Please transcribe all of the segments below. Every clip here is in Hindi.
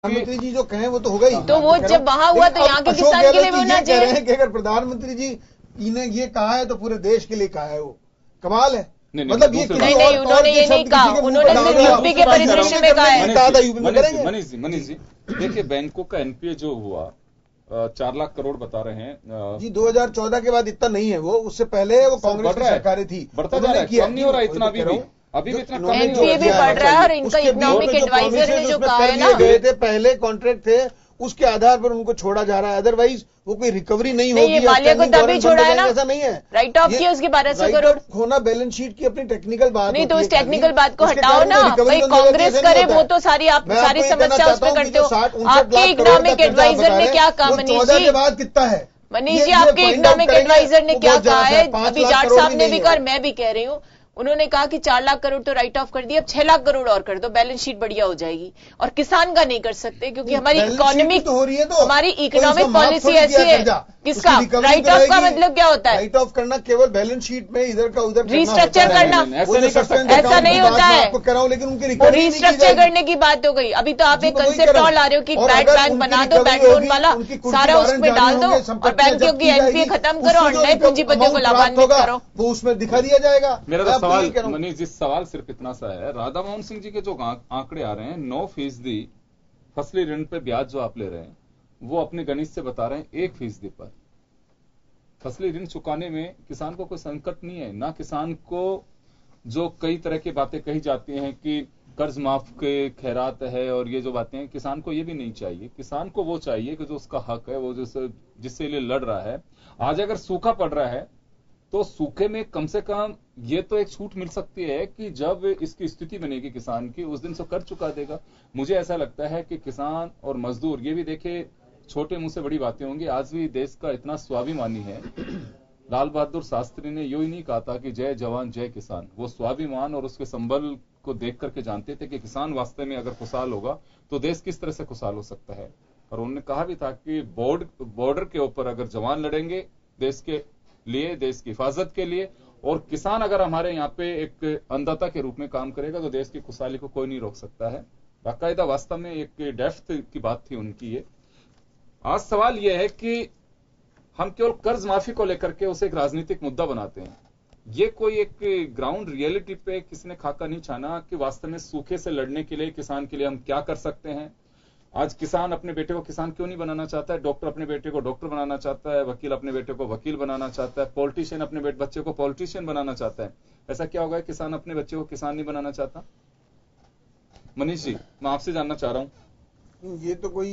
प्रधानमंत्री जी जो कहें वो तो होगा ही। तो वो जब वहां हुआ तो यहाँ के किसान के लिए भी होना कह रहे हैं कि अगर प्रधानमंत्री जी ने ये कहा है तो पूरे देश के लिए कहा है, वो कमाल है। मतलब ये नहीं, उन्होंने ये नहीं कहा, उन्होंने सिर्फ यूपी के परिदृश्य में कहा है। मनीष जी देखिए, बैंकों का एनपीए जो हुआ 4 लाख करोड़ बता रहे हैं जी, 2014 के बाद इतना नहीं है, वो उससे पहले वो कांग्रेस की सरकारें थी, बढ़ता जा रहा है, कम नहीं हो रहा इतना अभी भी इतना कम नहीं हो रहा है, भी बढ़ रहा है। और इनका इकोनॉमिक एडवाइजर ने जो कहा है ना, गए थे पहले कॉन्ट्रैक्ट थे, उसके आधार पर उनको छोड़ा जा रहा है, अदरवाइज वो कोई रिकवरी नहीं होगी। ये माल्या को तभी छोड़ा है ना, ऐसा नहीं है, राइट ऑफ किया उसके 1200 करोड़ होना बैलेंस शीट की अपनी टेक्निकल बात नहीं, तो उस टेक्निकल बात को हटाओ ना भाई। कांग्रेस करे वो तो सारी आप सारी समस्या उस पर करते हो। आपके इकोनॉमिक एडवाइजर ने क्या कहा मनीष जी? के बाद कितना है मनीष जी, आपके इकोनॉमिक एडवाइजर ने क्या कहा है? अभी जाट साहब ने भी कहा, मैं भी कह रही हूँ, उन्होंने कहा कि 4 लाख करोड़ तो राइट ऑफ कर दिया, अब 6 लाख करोड़ और कर दो, बैलेंस शीट बढ़िया हो जाएगी। और किसान का नहीं कर सकते क्योंकि हमारी इकोनॉमिक तो हो रही है, तो हमारी इकोनॉमिक पॉलिसी ऐसी है। किसका राइट ऑफ का मतलब क्या होता है? राइट ऑफ करना केवल बैलेंस शीट में इधर का उधर रिस्ट्रक्चर करना, ऐसा नहीं होता है। आपको कराओ, लेकिन उनकी रिस्ट्रक्चर करने की बात हो गई। अभी तो आप एक कंसेप्ट और ला रहे हो कि बैड बैंक बना दो, बैड लोन वाला सारा उसमें डाल दो और बैंकों की एनपीए खत्म करो और नए पूंजीपतियों को लाभान्वित करो, वो उसमें दिखा दिया जाएगा। मेरा तो सवाल मनीष जी, सवाल सिर्फ इतना सा है, राधा मोहन सिंह जी के जो आंकड़े आ रहे हैं 9% फसली ऋण पे ब्याज जो आप ले रहे हैं, वो अपने गणित से बता रहे हैं 1% पर फसली ऋण चुकाने में किसान को कोई संकट नहीं है। ना किसान को जो कई तरह की बातें कही जाती हैं कि कर्ज माफ के खैरात है और ये जो बातें हैं, किसान को ये भी नहीं चाहिए। किसान को वो चाहिए कि जो उसका हक है, वो जिससे लिए लड़ रहा है। आज अगर सूखा पड़ रहा है तो सूखे में कम से कम ये तो एक छूट मिल सकती है कि जब इसकी स्थिति बनेगी किसान की, उस दिन से कर चुका देगा। मुझे ऐसा लगता है कि किसान और मजदूर, ये भी देखे छोटे मुंह से बड़ी बातें होंगी, आज भी देश का इतना स्वाभिमानी है। लाल बहादुर शास्त्री ने यूं ही नहीं कहा था कि जय जवान जय किसान। वो स्वाभिमान और उसके संबल को देख करके जानते थे कि किसान वास्तव में अगर खुशहाल होगा तो देश किस तरह से खुशहाल हो सकता है। और उन्होंने कहा भी था कि बॉर्डर के ऊपर अगर जवान लड़ेंगे देश के लिए, देश की हिफाजत के लिए, और किसान अगर हमारे यहाँ पे एक अन्नदाता के रूप में काम करेगा तो देश की खुशहाली को कोई नहीं रोक सकता है। बाकायदा वास्तव में एक डेप्थ की बात थी उनकी ये। आज सवाल यह है कि हम केवल कर्ज माफी को लेकर के उसे एक राजनीतिक मुद्दा बनाते हैं। ये कोई एक ग्राउंड रियलिटी पे किसी ने खाका नहीं छाना कि वास्तव में सूखे से लड़ने के लिए किसान के लिए हम क्या कर सकते हैं। आज किसान अपने बेटे को किसान क्यों नहीं बनाना चाहता है? डॉक्टर अपने बेटे को डॉक्टर बनाना चाहता है, वकील अपने बेटे को वकील बनाना चाहता है, पॉलिटिशियन अपने बच्चे को पॉलिटिशियन बनाना चाहता है। ऐसा क्या होगा किसान अपने बच्चे को किसान नहीं बनाना चाहता? मनीष जी, मैं आपसे जानना चाह रहा हूं। ये तो कोई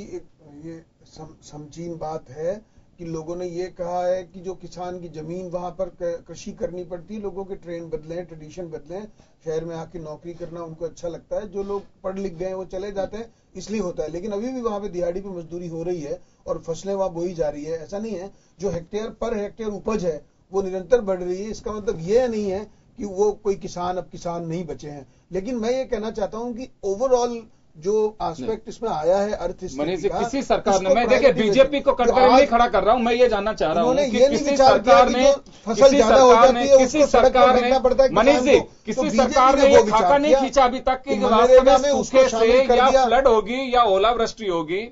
ये समझीन बात है कि लोगों ने ये कहा है कि जो किसान की जमीन वहां पर कृषि करनी पड़ती है, लोगों के ट्रेंड बदले, ट्रेडिशन बदले, शहर में आके नौकरी करना उनको अच्छा लगता है। जो लोग पढ़ लिख गए वो चले जाते हैं, इसलिए होता है। लेकिन अभी भी वहां पे दिहाड़ी पे मजदूरी हो रही है और फसलें वहां बोई जा रही है। ऐसा नहीं है, जो हेक्टेयर पर हेक्टेयर उपज है वो निरंतर बढ़ रही है। इसका मतलब ये नहीं है कि वो कोई किसान अब किसान नहीं बचे हैं। लेकिन मैं ये कहना चाहता हूं कि ओवरऑल जो एस्पेक्ट इसमें आया है मनीष जी, किसी सरकार ने, मैं देखिए बीजेपी को कटघरे नहीं खड़ा कर रहा हूं, मैं ये जानना चाह रहा हूं कि किसी सरकार ने फसल ज्यादा हो जाती है, किसी सरकार ने, मनीष जी, किसी सरकार ने ये खाका नहीं खींचा अभी तक कि वास्तव में सूखे से या फ्लड होगी या ओलावृष्टि होगी,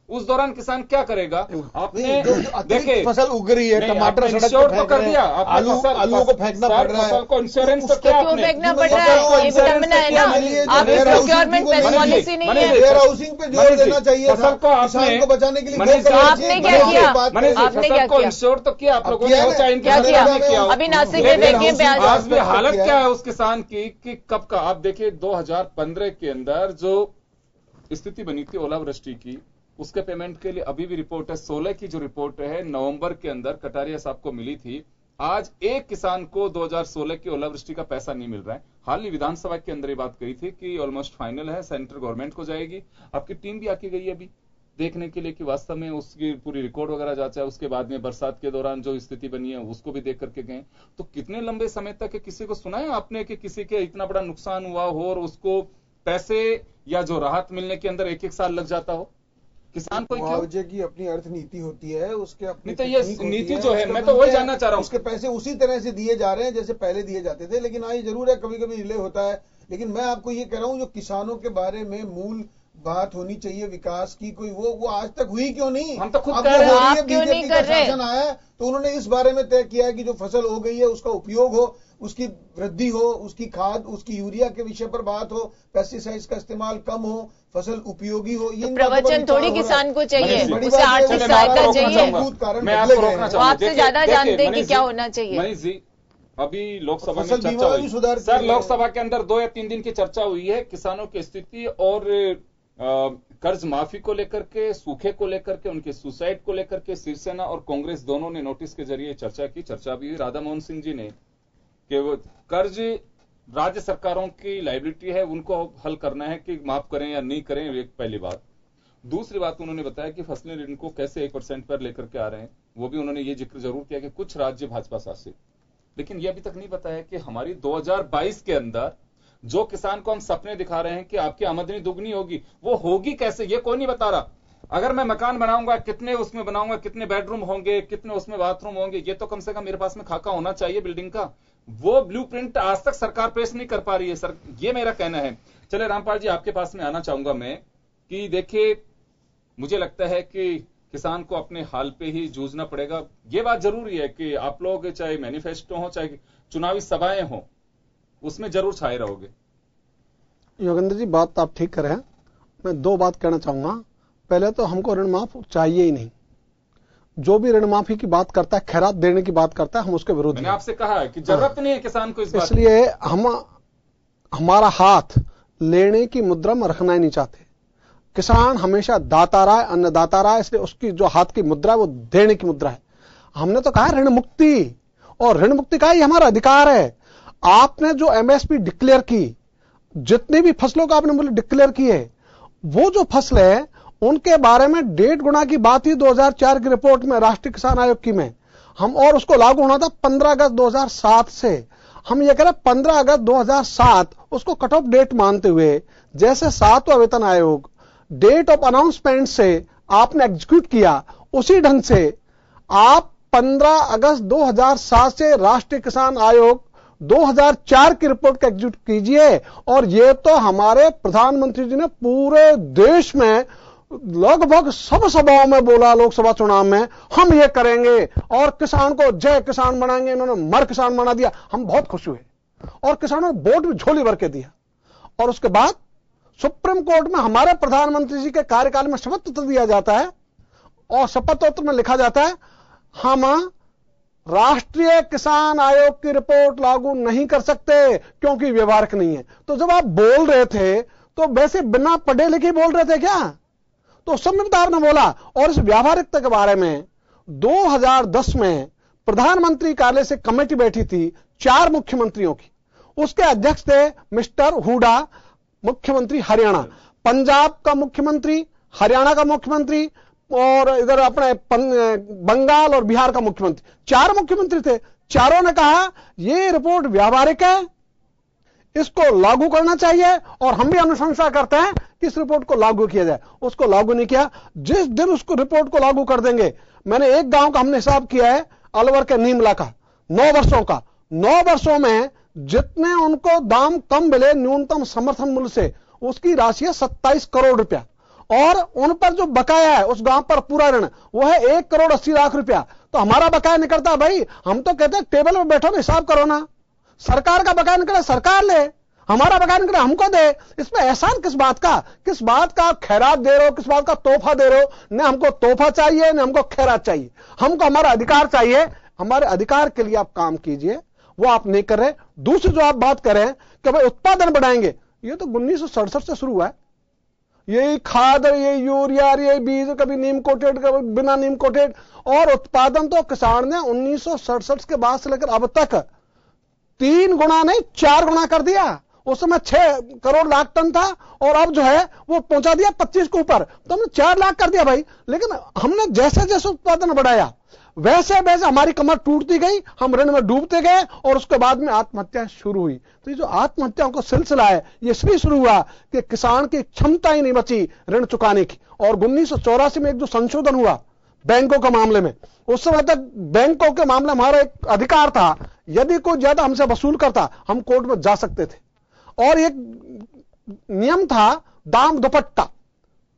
उस दौरान किसान क्या करेगा? आपने देखिए फसल उग रही है, टमाटर इंश्योर तो कर दिया, आलूओं को फेंकना पड़ रहा है, फसल को इंश्योरेंस तो क्या आपने फेंकना पड़ रहा है? ये विडंबना है ना, आपकी प्रोक्योरमेंट पॉलिसी नहीं है। वेयर हाउसिंग पे जोर देना चाहिए फसल को किसान को बचाने के लिए। आपने क्या किया? आपने क्या किया? इंश्योर तो किया आप लोगों ने, क्या किया? अभी नासिक में देखिए प्याज, आज भी हालत क्या है उस किसान की कि कब का आप देखिए 2015 के अंदर जो स्थिति बनी थी ओलावृष्टि की, उसके पेमेंट के लिए अभी भी रिपोर्ट है। 16 की जो रिपोर्ट है नवंबर के अंदर कटारिया साहब को मिली थी। आज एक किसान को 2016 की ओलावृष्टि का पैसा नहीं मिल रहा है। हाल ही विधानसभा के अंदर ये बात कही थी कि ऑलमोस्ट फाइनल है, सेंट्रल गवर्नमेंट को जाएगी। आपकी टीम भी आके गई है अभी देखने के लिए कि वास्तव में उसकी पूरी रिकॉर्ड वगैरह जांचा है। उसके बाद में बरसात के दौरान जो स्थिति बनी है उसको भी देख करके गए। तो कितने लंबे समय तक किसी को सुना है आपने कि किसी के इतना बड़ा नुकसान हुआ हो और उसको पैसे या जो राहत मिलने के अंदर 1-1 साल लग जाता हो? किसान को मुआवजे की अपनी अर्थ नीति होती है, उसके अपनी तो ये नीति जो है, मैं तो वही जानना चाह रहा हूँ। उसके पैसे उसी तरह से दिए जा रहे हैं जैसे पहले दिए जाते थे। लेकिन हाँ, ये जरूर है कभी कभी डिले होता है। लेकिन मैं आपको ये कह रहा हूँ, जो किसानों के बारे में मूल बात होनी चाहिए विकास की, कोई वो आज तक हुई क्यों नहीं? हम तो खुद अब कह रहे हैं, आप क्यों नहीं कर रहे? शासन आया है तो उन्होंने इस बारे में तय किया है कि जो फसल हो गई है उसका उपयोग हो, उसकी वृद्धि हो, उसकी खाद, उसकी यूरिया के विषय पर बात हो, पेस्टिसाइड्स का इस्तेमाल कम हो, फसल उपयोगी हो। ये प्रवचन थोड़ी किसान को चाहिए, बड़ी उसे बात है, आर्थिक सहायता चाहिए। मैं आपको रोकना चाहूंगा, आपसे ज्यादा जानते हैं कि क्या होना चाहिए। मनीष जी, अभी लोकसभा में फसल चर्चा बीमा में भी हुई सुधार सर, किया लोकसभा के अंदर 2 या 3 दिन की चर्चा हुई है किसानों की स्थिति और कर्ज माफी को लेकर के, सूखे को लेकर के, उनके सुसाइड को लेकर के शिवसेना और कांग्रेस दोनों ने नोटिस के जरिए चर्चा की। चर्चा भी हुई राधा मोहन सिंह जी ने कि वो कर्ज राज्य सरकारों की लायबिलिटी है, उनको हल करना है कि माफ करें या नहीं करें, एक पहली बात। दूसरी बात उन्होंने बताया कि फसली ऋण को कैसे 1% पर लेकर के आ रहे हैं, वो भी उन्होंने ये जिक्र जरूर किया कि कुछ राज्य भाजपा शासित, लेकिन ये अभी तक नहीं बताया कि हमारी 2022 के अंदर जो किसान को हम सपने दिखा रहे हैं कि आपकी आमदनी दुगनी होगी, वो होगी कैसे, ये कोई नहीं बता रहा। अगर मैं मकान बनाऊंगा, कितने उसमें बनाऊंगा, कितने बेडरूम होंगे, कितने उसमें बाथरूम होंगे, ये तो कम से कम मेरे पास में खाका होना चाहिए बिल्डिंग का। वो ब्लूप्रिंट आज तक सरकार पेश नहीं कर पा रही है सर, ये मेरा कहना है। चले रामपाल जी, आपके पास में आना चाहूंगा मैं कि देखिए, मुझे लगता है कि किसान को अपने हाल पे ही जूझना पड़ेगा। ये बात जरूरी है कि आप लोग चाहे मैनिफेस्टो हो, चाहे चुनावी सभाएं हो, उसमें जरूर छाए रहोगे। योगेंद्र जी, बात आप ठीक कर रहे हैं। मैं 2 बात कहना चाहूंगा। पहले तो हमको ऋण माफ चाहिए ही नहीं। जो भी ऋण माफी की बात करता है, खैरात देने की बात करता है, हम उसके विरुद्ध हैं। मैंने आपसे कहा है कि जरूरत नहीं है किसान को इस बात, इसलिए हम हमारा हाथ लेने की मुद्रा में रखना ही नहीं चाहते। किसान हमेशा दाता रहा है, अन्नदाता रहा है, इसलिए उसकी जो हाथ की मुद्रा है वो देने की मुद्रा है। हमने तो कहा ऋण मुक्ति, और ऋण मुक्ति का ही हमारा अधिकार है। आपने जो एमएसपी डिक्लेयर की, जितनी भी फसलों का आपने मूल्य डिक्लेयर की है, वो जो फसल है उनके बारे में 1.5 गुना की बात ही 2004 की रिपोर्ट में, राष्ट्रीय किसान आयोग की में हम, और उसको लागू होना था 15 अगस्त 2007 से। हम ये कह रहे 15 अगस्त 2007 उसको कट ऑफ डेट मानते हुए, जैसे 7वां वेतन आयोग डेट ऑफ अनाउंसमेंट से आपने एग्जीक्यूट किया, उसी ढंग से आप 15 अगस्त 2007 से राष्ट्रीय किसान आयोग 2004 की रिपोर्ट का एग्जीक्यूट कीजिए। और ये तो हमारे प्रधानमंत्री जी ने पूरे देश में लगभग सब सभाओं में बोला, लोकसभा चुनाव में हम ये करेंगे और किसान को जय किसान बनाएंगे। इन्होंने मर किसान बना दिया। हम बहुत खुश हुए और किसानों ने वोट भी झोली भर के दिया। और उसके बाद सुप्रीम कोर्ट में हमारे प्रधानमंत्री जी के कार्यकाल में शपथ पत्र दिया जाता है और शपथ पत्र में लिखा जाता है हम राष्ट्रीय किसान आयोग की रिपोर्ट लागू नहीं कर सकते क्योंकि व्यवहारिक नहीं है। तो जब आप बोल रहे थे तो वैसे बिना पढ़े लिखे बोल रहे थे क्या? तो उस समय आपने बोला। और इस व्यावहारिकता के बारे में 2010 में प्रधानमंत्री कार्यालय से कमेटी बैठी थी 4 मुख्यमंत्रियों की। उसके अध्यक्ष थे मिस्टर हुडा, मुख्यमंत्री हरियाणा, पंजाब का मुख्यमंत्री, हरियाणा का मुख्यमंत्री और इधर अपने बंगाल और बिहार का मुख्यमंत्री। 4 मुख्यमंत्री थे। चारों ने कहा यह रिपोर्ट व्यावहारिक है, इसको लागू करना चाहिए और हम भी अनुशंसा करते हैं कि इस रिपोर्ट को लागू किया जाए। उसको लागू नहीं किया। जिस दिन उसको रिपोर्ट को लागू कर देंगे, मैंने एक गांव का हमने हिसाब किया है, अलवर के नीमला का, 9 वर्षों का, 9 वर्षों में जितने उनको दाम कम मिले न्यूनतम समर्थन मूल्य से, उसकी राशि है 27 करोड़ रुपया। और उन पर जो बकाया है उस गांव पर पूरा ऋण वो है 1 करोड़ 80 लाख रुपया। तो हमारा बकाया निकलता भाई, हम तो कहते हैं टेबल में बैठो ना, हिसाब करो ना। सरकार का बकाया निकले सरकार ले, हमारा बकाया निकले हमको दे। इसमें एहसान किस बात का? किस बात का खैरात दे रहे हो, किस बात का तोहफा दे रहे हो? न हमको तोहफा चाहिए न हमको खैरात चाहिए, हमको हमारा अधिकार चाहिए। हमारे अधिकार के लिए आप काम कीजिए, वो आप नहीं कर रहे। दूसरी जो आप बात करें कि भाई उत्पादन बढ़ाएंगे, ये तो 1967 से शुरू हुआ है। यही खाद, ये यूरिया, ये बीज, कभी नीम कोटेड, कभी बिना नीम कोटेड। और उत्पादन तो किसान ने 1967 के बाद से लेकर अब तक 3 गुना नहीं 4 गुना कर दिया। उस समय 6 करोड़ लाख टन था और अब जो है वो पहुंचा दिया 25 के ऊपर, तो हमने 4 लाख कर दिया भाई। लेकिन हमने जैसे जैसे उत्पादन बढ़ाया वैसे वैसे हमारी कमर टूटती गई, हम ऋण में डूबते गए और उसके बाद में आत्महत्या शुरू हुई। तो ये जो आत्महत्याओं का सिलसिला है ये इसलिए शुरू हुआ कि किसान की क्षमता ही नहीं बची ऋण चुकाने की। और 1984 में एक जो संशोधन हुआ बैंकों के मामले में, उस समय तक बैंकों के मामले में हमारा एक अधिकार था, यदि कोई ज्यादा हमसे वसूल करता हम कोर्ट में जा सकते थे। और एक नियम था दाम दुपट्टा,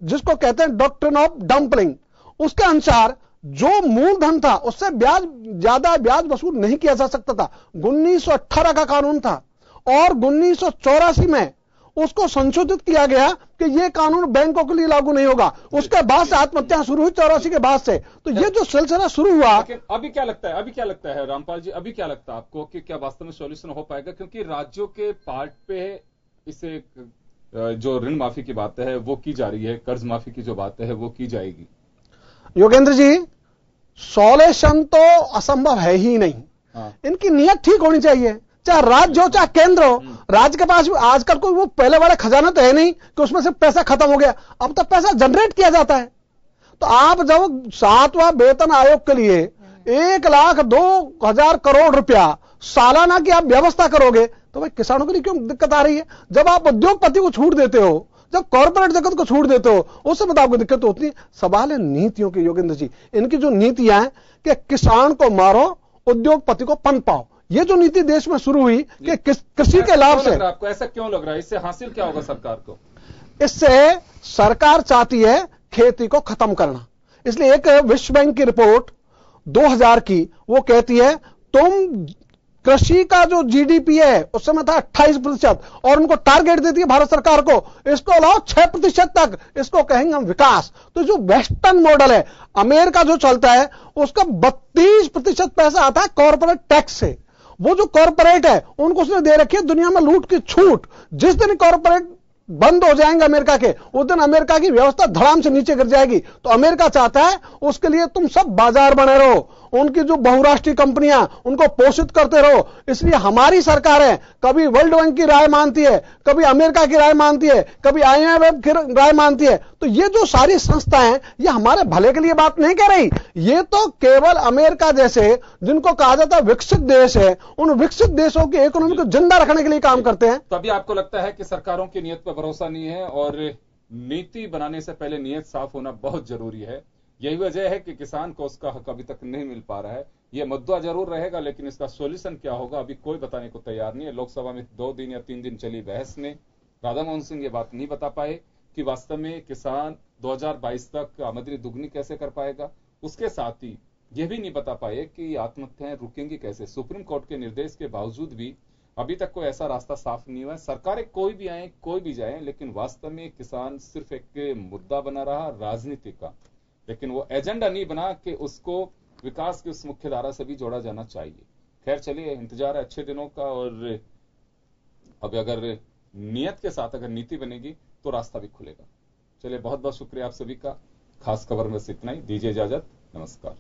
जिसको कहते हैं डॉक्ट्रिन ऑफ डंपलिंग, उसके अनुसार जो मूलधन था उससे ज्यादा ब्याज वसूल नहीं किया जा सकता था। 1918 का कानून था और 1984 में उसको संशोधित किया गया कि यह कानून बैंकों के लिए लागू नहीं होगा। उसके बाद से आत्महत्या शुरू हुई 84 के बाद से। तो ये जो सिलसिला शुरू हुआ, अभी क्या लगता है रामपाल जी, अभी क्या लगता है आपको कि क्या वास्तव में सॉल्यूशन हो पाएगा? क्योंकि राज्यों के पार्ट पे इसे जो ऋण माफी की बात है वो की जा रही है, कर्ज माफी की जो बात है वो की जाएगी। योगेंद्र जी, सॉल्यूशन तो असंभव है ही नहीं। इनकी नीयत ठीक होनी चाहिए, चाहे राज्य हो चाहे केंद्र हो। राज्य के पास आजकल कोई वो पहले वाला खजाना तो है नहीं कि उसमें से पैसा खत्म हो गया, अब तो पैसा जनरेट किया जाता है। तो आप जब 7वां वेतन आयोग के लिए 1,02,000 करोड़ रुपया सालाना की आप व्यवस्था करोगे तो भाई किसानों के लिए क्यों दिक्कत आ रही है? जब आप उद्योगपति को छूट देते हो, जब कॉर्पोरेट जगत को छूट देते हो, उससे बताओ आपको दिक्कत होती है। सवाल है नीतियों की योगेंद्र जी। इनकी जो नीतियां हैं कि किसान को मारो, उद्योगपति को पनपाओ, ये जो नीति देश में शुरू हुई कि कृषि के लाभ से, आपको ऐसा क्यों लग रहा है? इससे हासिल क्या होगा सरकार को? इससे सरकार चाहती है खेती को खत्म करना। इसलिए एक विश्व बैंक की रिपोर्ट 2000 की वो कहती है तुम कृषि का जो जीडीपी है उस समय था 28% और उनको टारगेट देती है भारत सरकार को, इसको लाओ 6% तक, इसको कहेंगे हम विकास। तो जो वेस्टर्न मॉडल है, अमेरिका जो चलता है, उसका 32% पैसा आता है कॉर्पोरेट टैक्स से। वो जो कॉर्पोरेट है उनको उसने दे रखी है दुनिया में लूट की छूट। जिस दिन कॉर्पोरेट बंद हो जाएंगे अमेरिका के, उस दिन अमेरिका की व्यवस्था धड़ाम से नीचे गिर जाएगी। तो अमेरिका चाहता है उसके लिए तुम सब बाजार बने रहो, उनकी जो बहुराष्ट्रीय कंपनियां उनको पोषित करते रहो। इसलिए हमारी सरकार है कभी वर्ल्ड बैंक की राय मानती है, कभी अमेरिका की राय मानती है, कभी IMF की राय मानती है। तो ये जो सारी संस्थाएं ये हमारे भले के लिए बात नहीं कह रही, ये तो केवल अमेरिका जैसे जिनको कहा जाता है विकसित देश है, उन विकसित देशों की इकोनॉमी को जिंदा रखने के लिए काम करते हैं। तभी आपको लगता है कि सरकारों की नीयत पर भरोसा नहीं है और नीति बनाने से पहले नीयत साफ होना बहुत जरूरी है। यही वजह है कि किसान को उसका हक अभी तक नहीं मिल पा रहा है। यह मुद्दा जरूर रहेगा लेकिन इसका सॉल्यूशन क्या होगा अभी कोई बताने को तैयार नहीं है। लोकसभा में 2 दिन या 3 दिन चली बहस में राधा मोहन सिंह ये बात नहीं बता पाए कि वास्तव में किसान 2022 तक आमदनी दुगनी कैसे कर पाएगा। उसके साथ ही यह भी नहीं बता पाए कि आत्महत्याएं रुकेंगी कैसे। सुप्रीम कोर्ट के निर्देश के बावजूद भी अभी तक कोई ऐसा रास्ता साफ नहीं हुआ है। सरकारें कोई भी आए कोई भी जाए, लेकिन वास्तव में किसान सिर्फ एक मुद्दा बना रहा राजनीति का, लेकिन वो एजेंडा नहीं बना कि उसको विकास की उस मुख्य धारा से भी जोड़ा जाना चाहिए। खैर चलिए, इंतजार है अच्छे दिनों का और अब अगर नियत के साथ अगर नीति बनेगी तो रास्ता भी खुलेगा। चलिए, बहुत बहुत शुक्रिया आप सभी का। खास खबर में इतना ही, दीजिए इजाजत, नमस्कार।